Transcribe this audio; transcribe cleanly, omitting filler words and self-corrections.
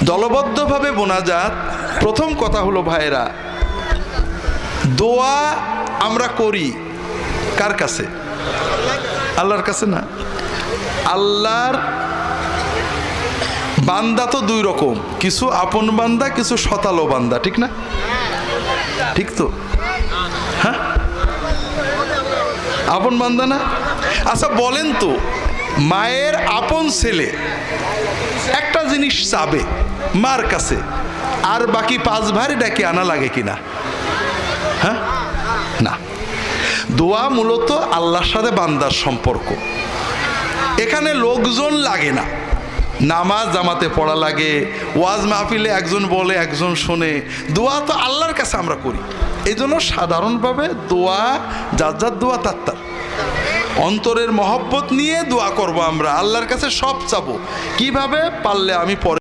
দলবদ্ধভাবে মোনাজাত। প্রথম কথা হলো ভাইরা, দোয়া আমরা করি কার কাছে? আল্লাহর কাছে না। আল্লাহর বান্দা তো দুই রকম, কিছু আপন বান্দা, কিছু শতালো বান্দা, ঠিক না? ঠিক তো? হ্যাঁ, আপন বান্দা না? আচ্ছা বলেন তো, মায়ের আপন ছেলে একটা জিনিস চাবে মার কাছে, আর বাকি 5 ভাই ডাকে আনা লাগে কিনা? হ্যাঁ, না। দোয়া মূলত আল্লাহর সাথে বান্দার সম্পর্ক, এখানে লোকজন লাগে না। নামাজ জামাতে পড়া লাগে, ওয়াজ মাহফিলে একজন বলে একজন শোনে, দোয়া তো আল্লাহর কাছে আমরা করি। এই জন্য সাধারণভাবে দোয়া যার যার দোয়া তার অন্তরের মহব্বত নিয়ে দোয়া করব আমরা আল্লাহর কাছে, সব চাবো। কিভাবে পারলে আমি পরে